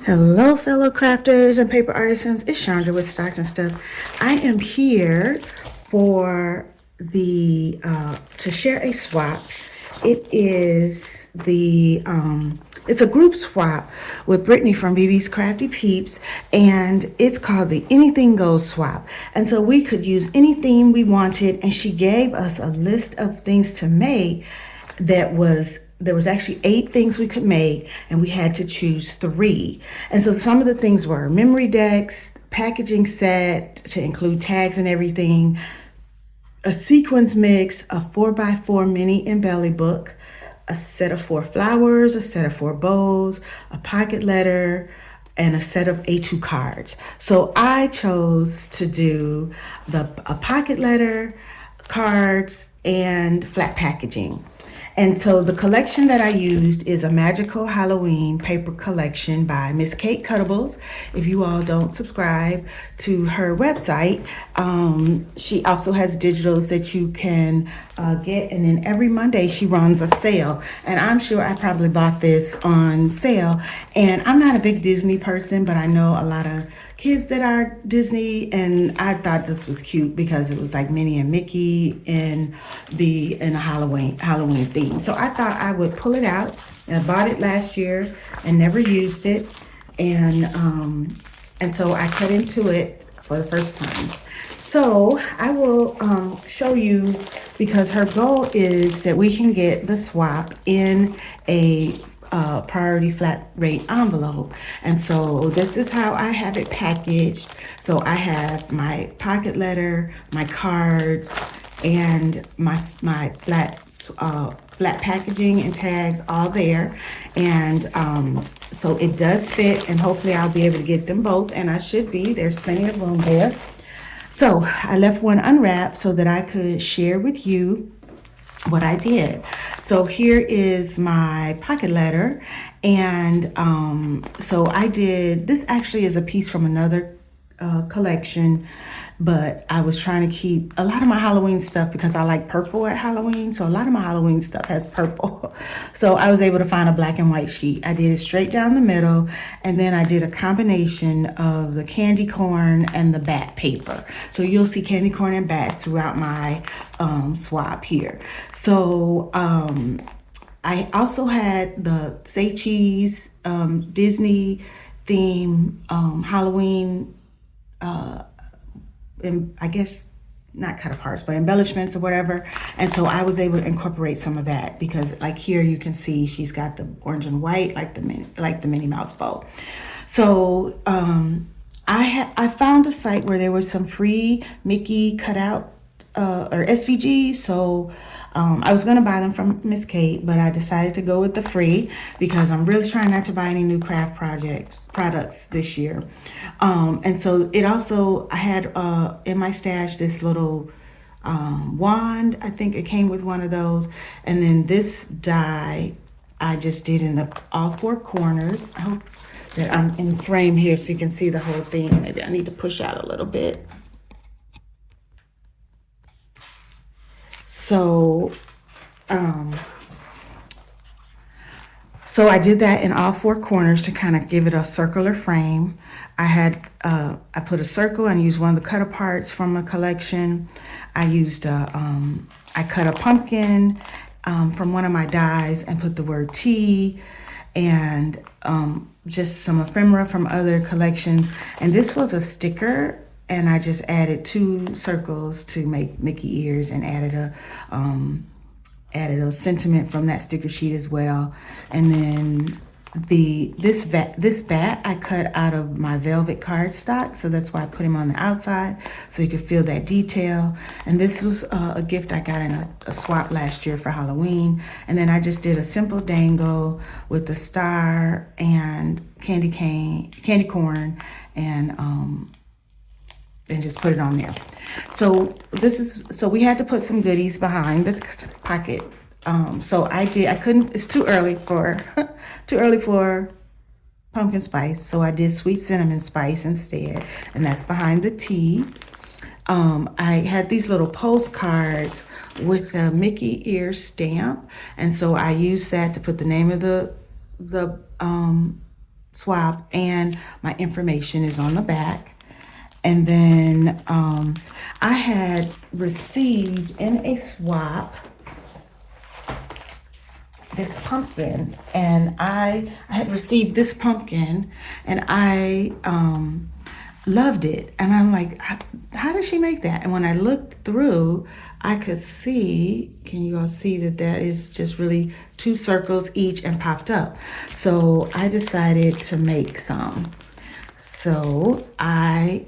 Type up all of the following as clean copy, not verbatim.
Hello, fellow crafters and paper artisans. It's Chandra with Stockton Stuff. I am here for the to share a swap. It is it's a group swap with Brittany from BB's Crafty Peeps, and it's called the Anything Goes swap. And so we could use any theme we wanted, and she gave us a list of things to make there was actually 8 things we could make, and we had to choose 3. And so some of the things were memory decks, packaging set to include tags and everything, a sequins mix, a 4x4 mini embelly book, a set of 4 flowers, a set of 4 bows, a pocket letter, and a set of A2 cards. So I chose to do a pocket letter, cards, and flat packaging. And so the collection that I used is a Magical Halloween paper collection by Miss Kate Cuttables. If you all don't subscribe to her website, she also has digitals that you can get. And then every Monday she runs a sale. And I'm sure I probably bought this on sale. And I'm not a big Disney person, but I know a lot of kids that are Disney, and I thought this was cute because it was like Minnie and Mickey in a Halloween theme. So I thought I would pull it out. And I bought it last year and never used it, and so I cut into it for the first time. So I will show you, because her goal is that we can get the swap in a priority flat rate envelope. And so this is how I have it packaged. So I have my pocket letter, my cards, and my flat packaging and tags all there. And so it does fit, and hopefully I'll be able to get them both, and I should be. There's plenty of room there. So I left one unwrapped so that I could share with you what I did. So here is my pocket letter, and so I did this. Actually is a piece from another collection, but I was trying to keep a lot of my Halloween stuff because I like purple at Halloween, so a lot of my Halloween stuff has purple. So I was able to find a black and white sheet. I did it straight down the middle, and then I did a combination of the candy corn and the bat paper. So you'll see candy corn and bats throughout my swap here. So I also had the Say Cheese Disney theme Halloween, I guess not cut aparts, but embellishments or whatever. And so I was able to incorporate some of that, because like here you can see she's got the orange and white like the Minnie Mouse bow. So I found a site where there was some free Mickey cutout or SVGs. So I was going to buy them from Miss Kate, but I decided to go with the free because I'm really trying not to buy any new craft products this year. And so it also, I had in my stash this little wand. I think it came with one of those. And then this die I just did in all 4 corners. I hope that I'm in frame here so you can see the whole thing. Maybe I need to push out a little bit. So, so I did that in all 4 corners to kind of give it a circular frame. I put a circle and used one of the cut aparts from a collection. I cut a pumpkin from one of my dies and put the word tea, and just some ephemera from other collections. And this was a sticker, and I just added 2 circles to make Mickey ears, and added a sentiment from that sticker sheet as well. And then this bat I cut out of my velvet cardstock, so that's why I put him on the outside so you could feel that detail. And this was a gift I got in a swap last year for Halloween. And then I just did a simple dangle with the star and candy corn, and just put it on there. So we had to put some goodies behind the pocket. So I couldn't, it's too early for pumpkin spice. So I did sweet cinnamon spice instead, and that's behind the tea. I had these little postcards with a Mickey ear stamp, and so I used that to put the name of the swap, and my information is on the back. And then I had received in a swap this pumpkin, and I had received this pumpkin, and I loved it. And I'm like, how did she make that? And when I looked through, I could see, can you all see that that is just really 2 circles each and popped up. So I decided to make some. So I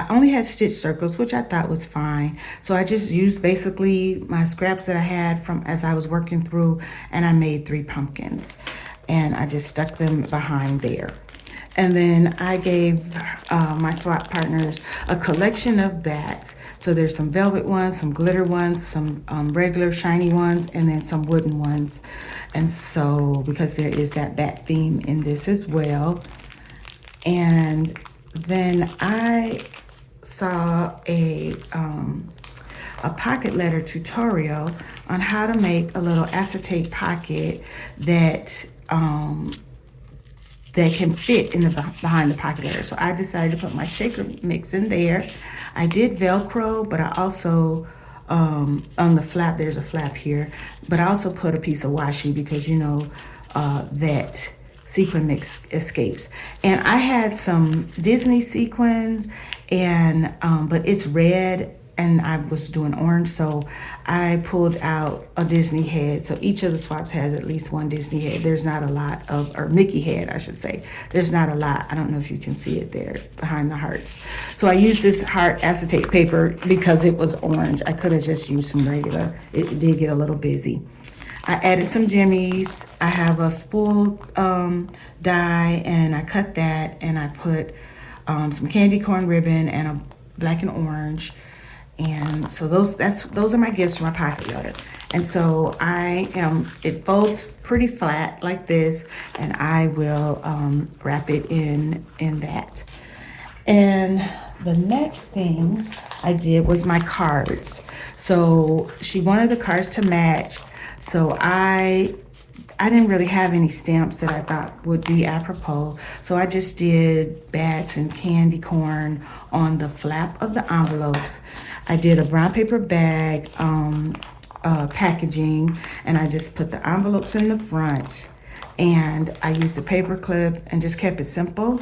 only had stitch circles, which I thought was fine. So I just used basically my scraps that I had from as I was working through, and I made 3 pumpkins. And I just stuck them behind there. And then I gave my swap partners a collection of bats. So there's some velvet ones, some glitter ones, some regular shiny ones, and then some wooden ones. And so, because there is that bat theme in this as well. And then I saw a pocket letter tutorial on how to make a little acetate pocket that that can fit in the behind the pocket letter. So I decided to put my shaker mix in there. I did Velcro, but I also on the flap, there's a flap here, but I also put a piece of washi because you know that sequin mix escapes. And I had some Disney sequins, and but it's red and I was doing orange, so I pulled out a Disney head. So each of the swaps has at least one Disney head. There's not a lot of, or Mickey head, I should say. There's not a lot. I don't know if you can see it there behind the hearts. So I used this heart acetate paper because it was orange. I could have just used some regular. It did get a little busy. I added some jimmies. I have a spool die, and I cut that, and I put some candy corn ribbon and a black and orange. And so those are my gifts for my pocket letter. And so it folds pretty flat like this, and I will wrap it in that. And the next thing I did was my cards. So she wanted the cards to match. So I didn't really have any stamps that I thought would be apropos. So I just did bats and candy corn on the flap of the envelopes. I did a brown paper bag packaging, and I just put the envelopes in the front, and I used a paper clip and just kept it simple.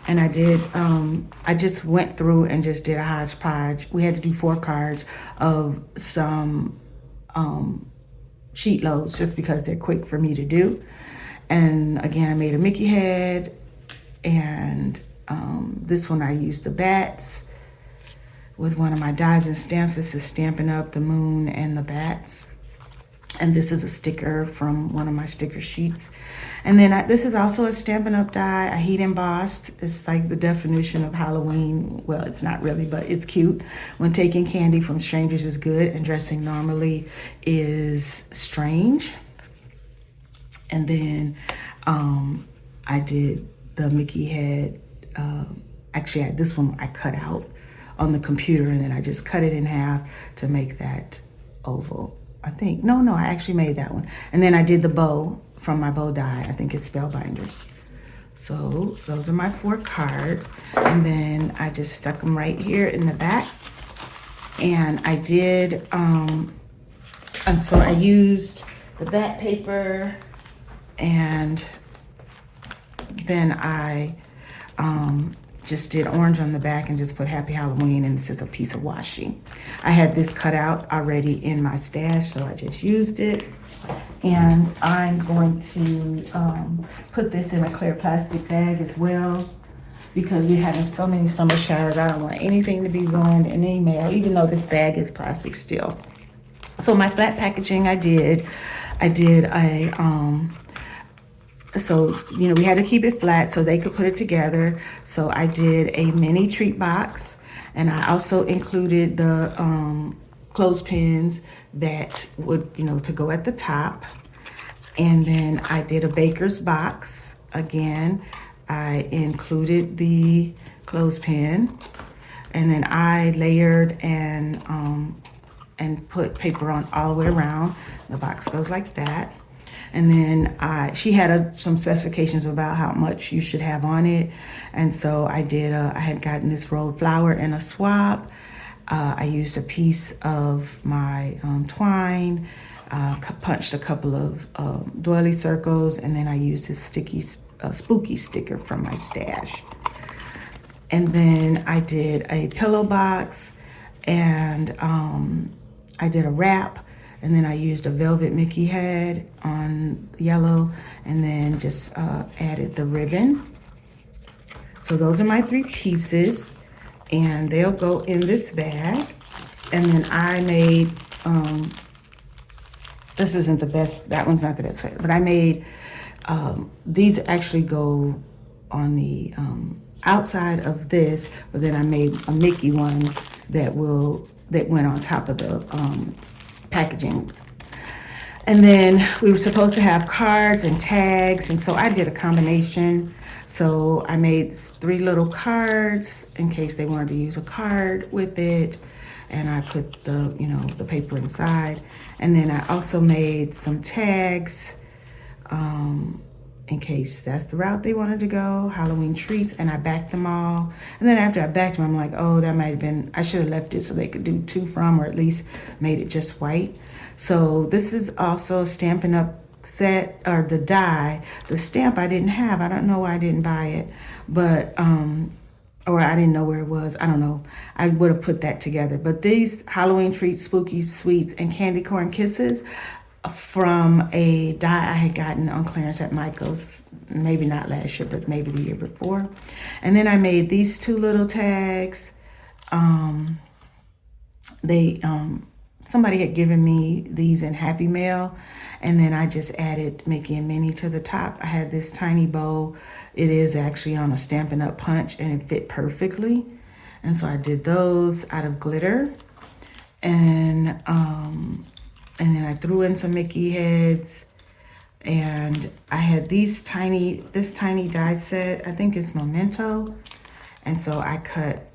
And I just went through and just did a hodgepodge. We had to do 4 cards of some sheet loads just because they're quick for me to do. And again, I made a Mickey head, and this one I used the bats with one of my dies and stamps. This is Stampin' Up! The moon and the bats. And this is a sticker from one of my sticker sheets. And then this is also a Stampin' Up! Die. I heat embossed. It's like the definition of Halloween. Well, it's not really, but it's cute. When taking candy from strangers is good and dressing normally is strange. And then I did the Mickey head. Actually, this one I cut out on the computer, and then I just cut it in half to make that oval. I think, no, I actually made that one. And then I did the bow from my bow die. I think it's Spellbinders. So those are my 4 cards. And then I just stuck them right here in the back. And I did, and so I used the back paper, and then I just did orange on the back and just put Happy Halloween, and this is a piece of washi. I had this cut out already in my stash, so I just used it. And I'm going to put this in a clear plastic bag as well, because we're having so many summer showers. I don't want anything to be ruined in any mail, even though this bag is plastic still. So my flat packaging I did a so, you know, we had to keep it flat so they could put it together. So I did a mini treat box, and I also included the clothespins that would, you know, to go at the top. And then I did a baker's box. Again, I included the clothespin, and then I layered and put paper on all the way around. The box goes like that. And then she had some specifications about how much you should have on it. And so I had gotten this rolled flower in a swap. I used a piece of my twine, punched a couple of doily circles, and then I used this spooky sticker from my stash. And then I did a pillow box, and I did a wrap, and then I used a velvet Mickey head on yellow, and then just added the ribbon. So those are my 3 pieces, and they'll go in this bag. And then I made, this isn't the best, that one's not the best fit, but I made, these actually go on the outside of this, but then I made a Mickey one that went on top of the packaging. And then we were supposed to have cards and tags, and so I did a combination. So I made 3 little cards in case they wanted to use a card with it, and I put the paper inside. And then I also made some tags in case that's the route they wanted to go, Halloween treats, and I backed them all. And then after I backed them, I'm like, oh, that might have been, I should have left it so they could do 2 from, or at least made it just white. So this is also a Stampin' Up! Set, or the die. The stamp I didn't have. I don't know why I didn't buy it, but, or I didn't know where it was. I don't know. I would have put that together. But these Halloween treats, spooky sweets, and candy corn kisses, from a die I had gotten on clearance at Michael's, maybe not last year, but maybe the year before. And then I made these 2 little tags. Somebody had given me these in Happy Mail, and then I just added Mickey and Minnie to the top. I had this tiny bow. It is actually on a Stampin' Up! Punch, and it fit perfectly. And so I did those out of glitter. And then I threw in some Mickey heads, and I had this tiny die set. I think it's Memento. And so I cut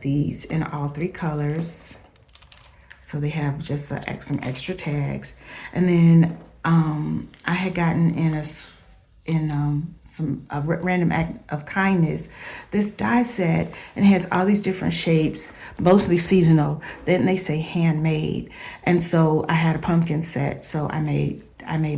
these in all 3 colors. So they have just some extra tags. And then I had gotten in a random act of kindness this die set, and it has all these different shapes, mostly seasonal. Then they say handmade. And so I had a pumpkin set, so I made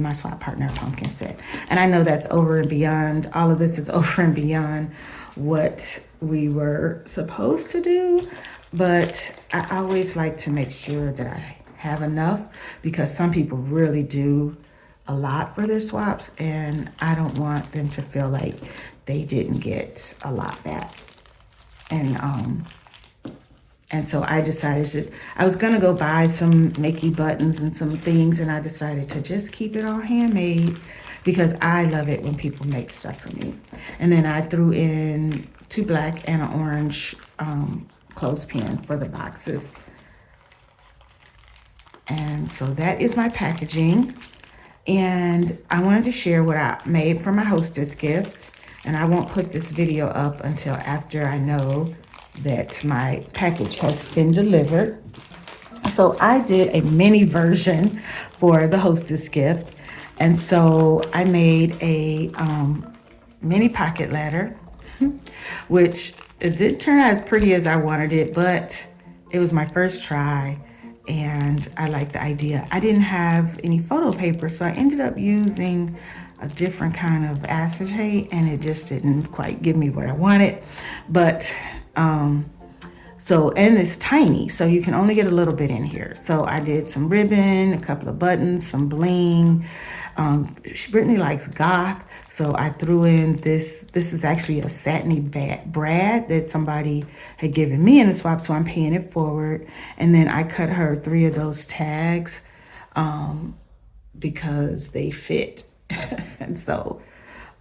my swap partner a pumpkin set. And I know that's over and beyond, all of this is over and beyond what we were supposed to do, but I always like to make sure that I have enough, because some people really do a lot for their swaps, and I don't want them to feel like they didn't get a lot back. And so I decided I was gonna go buy some Mickey buttons and some things, and I decided to just keep it all handmade, because I love it when people make stuff for me. And then I threw in 2 black and an orange clothespin for the boxes. And so that is my packaging. And I wanted to share what I made for my hostess gift. And I won't put this video up until after I know that my package has been delivered. So I did a mini version for the hostess gift. And so I made a mini pocket ladder, which it didn't turn out as pretty as I wanted it, but it was my first try. And I like the idea. I didn't have any photo paper, so I ended up using a different kind of acetate, and it just didn't quite give me what I wanted. But and it's tiny, so you can only get a little bit in here. So I did some ribbon, a couple of buttons, some bling. Brittany likes goth, so I threw in this. This is actually a satiny brad that somebody had given me in a swap, so I'm paying it forward. And then I cut her 3 of those tags because they fit. And so,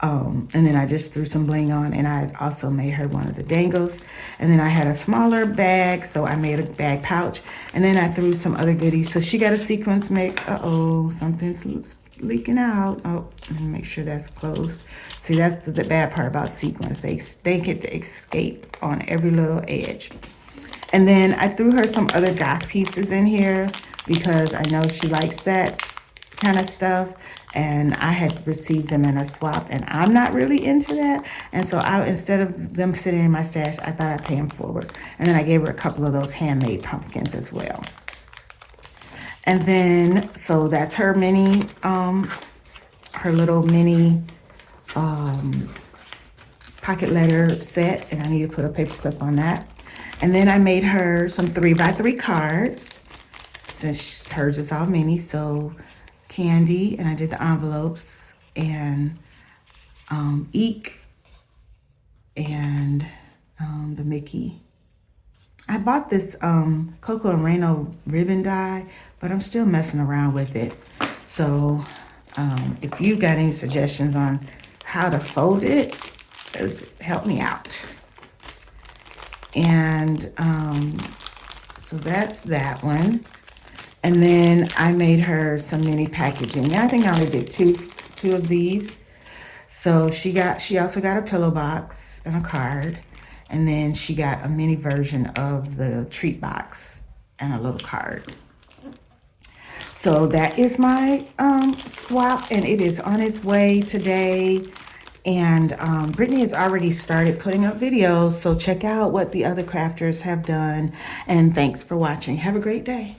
and then I just threw some bling on, and I also made her one of the dangles. And then I had a smaller bag, so I made a bag pouch. And then I threw some other goodies. So she got a sequence mix. Uh-oh, something's leaking out. Oh, let me make sure that's closed. See, that's the bad part about sequins. They get to escape on every little edge. And then I threw her some other goth pieces in here because I know she likes that kind of stuff. and I had received them in a swap, and I'm not really into that. And so instead of them sitting in my stash, I thought I'd pay them forward. And then I gave her a couple of those handmade pumpkins as well. And then, so that's her mini, her little mini pocket letter set, and I need to put a paper clip on that. And then I made her some 3x3 cards, since hers is all mini. So candy, and I did the envelopes, and Eek, and the Mickey. I bought this Coco and Reno ribbon die, but I'm still messing around with it. So if you got any suggestions on how to fold it, help me out. And so that's that one. And then I made her some mini packaging. I think I only did two of these. So she also got a pillow box and a card. And then she got a mini version of the treat box and a little card. So that is my swap, and it is on its way today. And Brittany has already started putting up videos, so check out what the other crafters have done. And thanks for watching. Have a great day.